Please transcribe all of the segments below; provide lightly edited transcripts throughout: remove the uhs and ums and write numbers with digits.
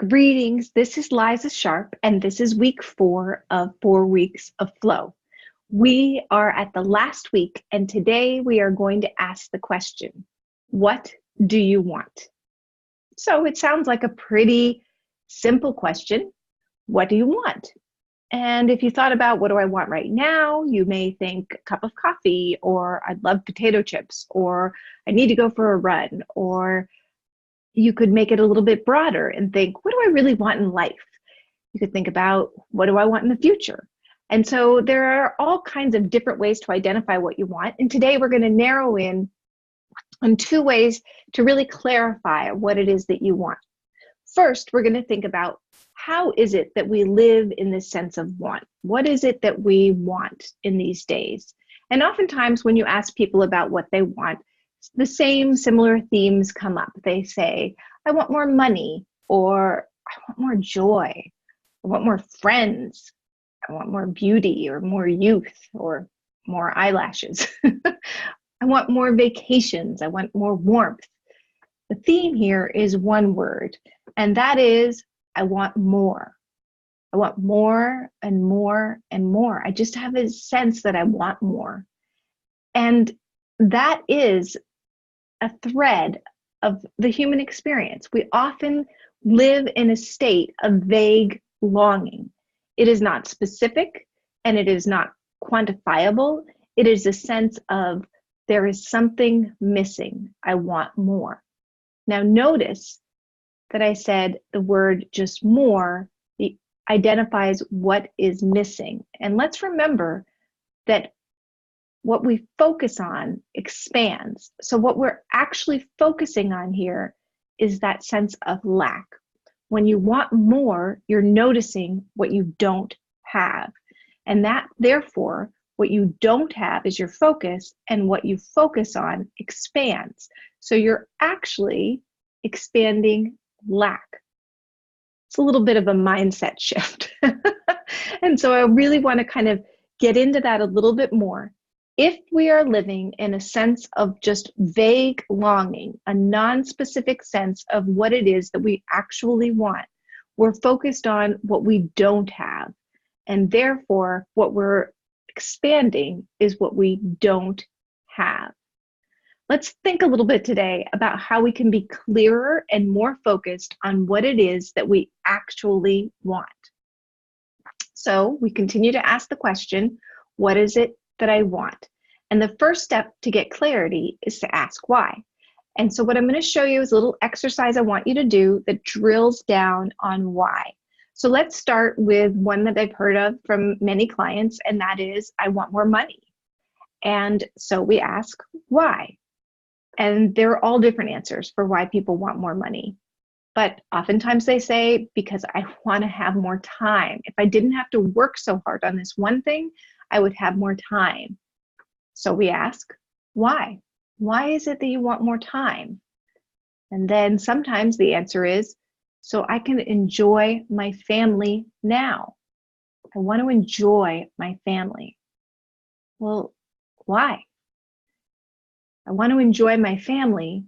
Greetings, this is Liza Sharp, and this is week 4 of 4 weeks of flow. We are at the last week, and today we are going to ask the question, what do you want? So it sounds like a pretty simple question. What do you want? And if you thought about what do I want right now, you may think a cup of coffee, or I'd love potato chips, or I need to go for a run, or you could make it a little bit broader and think, what do I really want in life? You could think about, what do I want in the future? And so there are all kinds of different ways to identify what you want. And today we're going to narrow in on 2 ways to really clarify what it is that you want. First, we're going to think about, how is it that we live in this sense of want? What is it that we want in these days? And oftentimes when you ask people about what they want, the same similar themes come up. They say, I want more money, or I want more joy, I want more friends, I want more beauty, or more youth, or more eyelashes. I want more vacations, I want more warmth. The theme here is one word, and that is, I want more. I want more and more and more. I just have a sense that I want more. And that is a thread of the human experience. We often live in a state of vague longing. It is not specific and it is not quantifiable. It is a sense of, there is something missing. I want more. Now notice that I said the word just more identifies what is missing. And let's remember that what we focus on expands. So what we're actually focusing on here is that sense of lack. When you want more, you're noticing what you don't have. And that, therefore, what you don't have is your focus, and what you focus on expands. So you're actually expanding lack. It's a little bit of a mindset shift. And so I really want to kind of get into that a little bit more. If we are living in a sense of just vague longing, a non-specific sense of what it is that we actually want, we're focused on what we don't have. And therefore, what we're expanding is what we don't have. Let's think a little bit today about how we can be clearer and more focused on what it is that we actually want. So we continue to ask the question, what is it that I want? And the first step to get clarity is to ask why. And so what I'm going to show you is a little exercise I want you to do that drills down on why. So let's start with one that I've heard of from many clients, and that is, I want more money. And so we ask why. And there are all different answers for why people want more money. But oftentimes they say, because I want to have more time. If I didn't have to work so hard on this one thing, I would have more time. So we ask, why? Why is it that you want more time? And then sometimes the answer is, so I can enjoy my family now. I want to enjoy my family. Well, why? I want to enjoy my family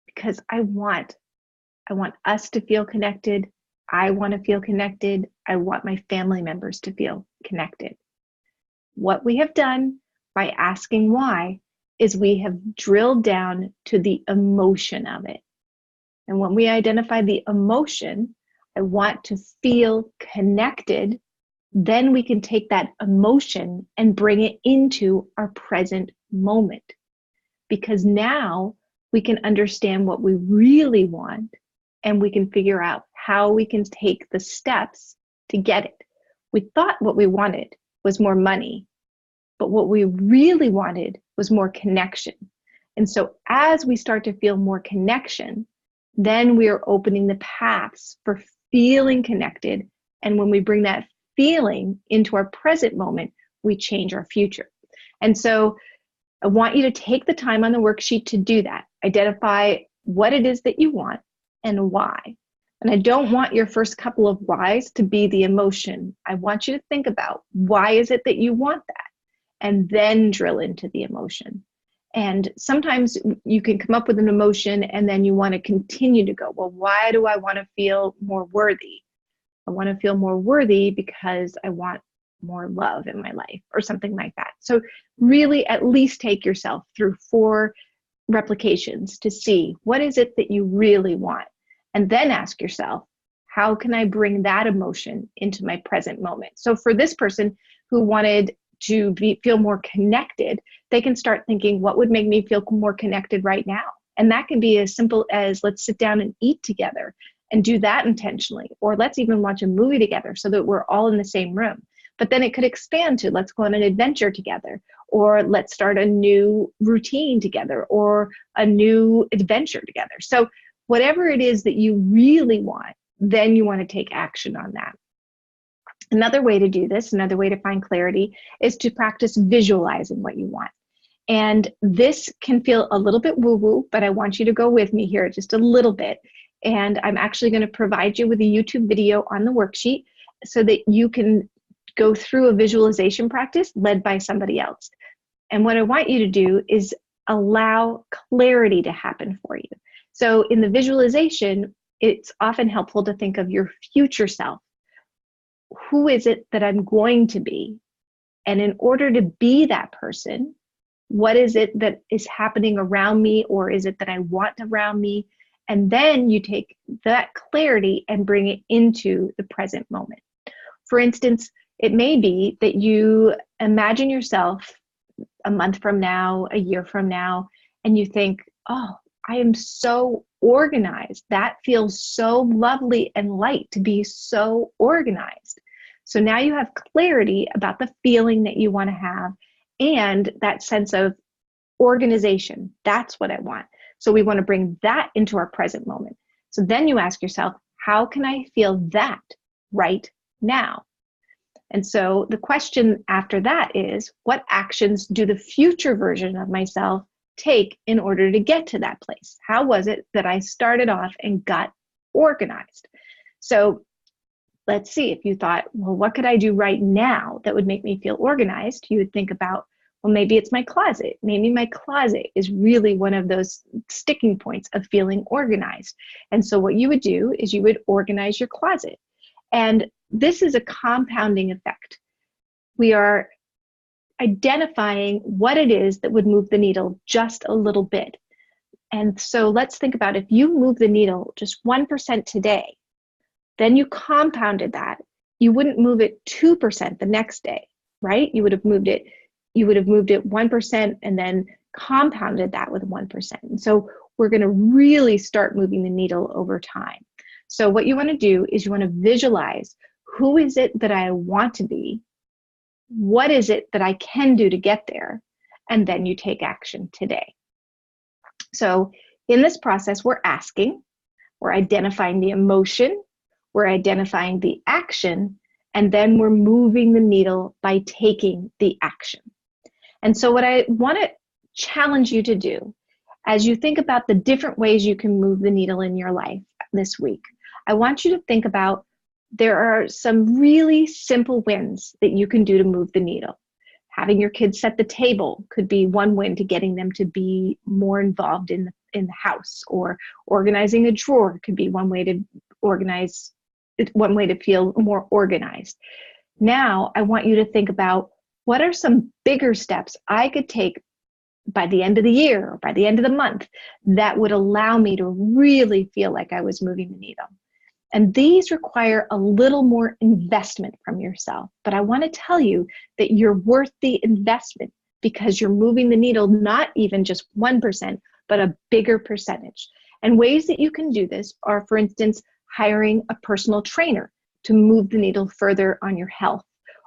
because I want us to feel connected. I want to feel connected. I want my family members to feel connected. What we have done by asking why is we have drilled down to the emotion of it. And when we identify the emotion, I want to feel connected, then we can take that emotion and bring it into our present moment. Because now we can understand what we really want, and we can figure out how we can take the steps to get it. We thought what we wanted was more money, but what we really wanted was more connection. And so as we start to feel more connection, then we are opening the paths for feeling connected. And when we bring that feeling into our present moment, we change our future. And so I want you to take the time on the worksheet to do that. Identify what it is that you want and why. And I don't want your first couple of whys to be the emotion. I want you to think about, why is it that you want that? And then drill into the emotion. And sometimes you can come up with an emotion and then you want to continue to go, well, why do I want to feel more worthy? I want to feel more worthy because I want more love in my life or something like that. So really at least take yourself through 4 replications to see what is it that you really want. And then ask yourself, how can I bring that emotion into my present moment? So for this person who wanted to feel more connected, they can start thinking, what would make me feel more connected right now? And that can be as simple as, let's sit down and eat together and do that intentionally. Or let's even watch a movie together so that we're all in the same room. But then it could expand to, let's go on an adventure together, or let's start a new routine together, or a new adventure together. So whatever it is that you really want, then you want to take action on that. Another way to do this, another way to find clarity, is to practice visualizing what you want. And this can feel a little bit woo-woo, but I want you to go with me here just a little bit. And I'm actually going to provide you with a YouTube video on the worksheet so that you can go through a visualization practice led by somebody else. And what I want you to do is allow clarity to happen for you. So in the visualization, it's often helpful to think of your future self. Who is it that I'm going to be? And in order to be that person, what is it that is happening around me, or is it that I want around me? And then you take that clarity and bring it into the present moment. For instance, it may be that you imagine yourself a month from now, a year from now, and you think, oh, I am so organized. That feels so lovely and light to be so organized. So now you have clarity about the feeling that you want to have and that sense of organization. That's what I want. So we want to bring that into our present moment. So then you ask yourself, how can I feel that right now? And so the question after that is, what actions do the future version of myself take in order to get to that place? How was it that I started off and got organized? So let's see, if you thought, well, what could I do right now that would make me feel organized? You would think about, well, maybe it's my closet. Maybe my closet is really one of those sticking points of feeling organized. And so what you would do is you would organize your closet. And this is a compounding effect. We are identifying what it is that would move the needle just a little bit. And so let's think about, if you move the needle just 1% today, then you compounded that. You wouldn't move it 2% the next day, right? You would have moved it 1% and then compounded that with 1%. And so we're going to really start moving the needle over time. So what you want to do is you want to visualize, who is it that I want to be? What is it that I can do to get there? And then you take action today. So in this process, we're identifying the emotion, we're identifying the action, and then we're moving the needle by taking the action. And so what I want to challenge you to do, as you think about the different ways you can move the needle in your life this week, I want you to think about, there are some really simple wins that you can do to move the needle. Having your kids set the table could be one win to getting them to be more involved in the house, or organizing a drawer could be one way to feel more organized. Now, I want you to think about, what are some bigger steps I could take by the end of the year or by the end of the month that would allow me to really feel like I was moving the needle? And these require a little more investment from yourself. But I want to tell you that you're worth the investment, because you're moving the needle, not even just 1%, but a bigger percentage. And ways that you can do this are, for instance, hiring a personal trainer to move the needle further on your health,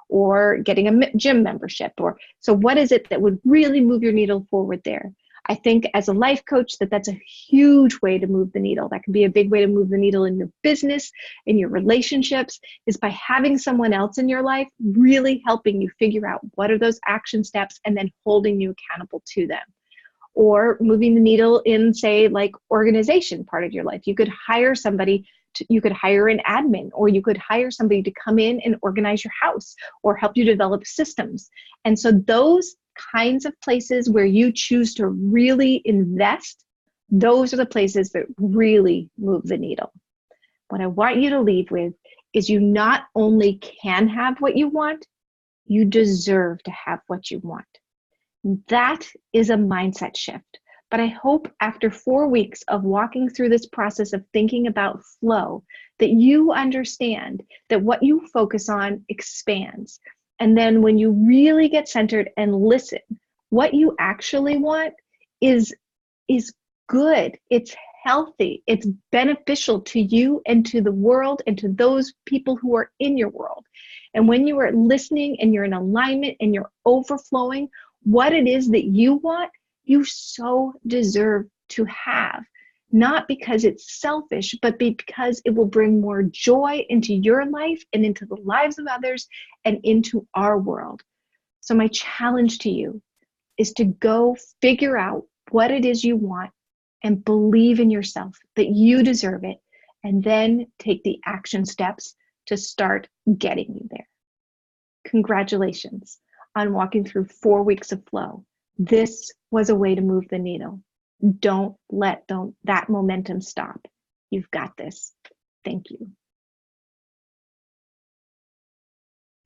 or getting a gym membership. So what is it that would really move your needle forward there? I think as a life coach that's a huge way to move the needle. That can be a big way to move the needle in your business, in your relationships, is by having someone else in your life really helping you figure out what are those action steps and then holding you accountable to them. Or moving the needle in, say, like organization part of your life. You could hire somebody, you could hire an admin, or you could hire somebody to come in and organize your house or help you develop systems. And so those kinds of places where you choose to really invest, those are the places that really move the needle. What I want you to leave with is you not only can have what you want, you deserve to have what you want. That is a mindset shift. But I hope after 4 weeks of walking through this process of thinking about flow, that you understand that what you focus on expands. And then when you really get centered and listen, what you actually want is good. It's healthy. It's beneficial to you and to the world and to those people who are in your world. And when you are listening and you're in alignment and you're overflowing, what it is that you want, you so deserve to have. Not because it's selfish, but because it will bring more joy into your life and into the lives of others and into our world. So my challenge to you is to go figure out what it is you want and believe in yourself that you deserve it, and then take the action steps to start getting you there. Congratulations on walking through 4 weeks of flow. This was a way to move the needle. Don't let that momentum stop. You've got this. Thank you.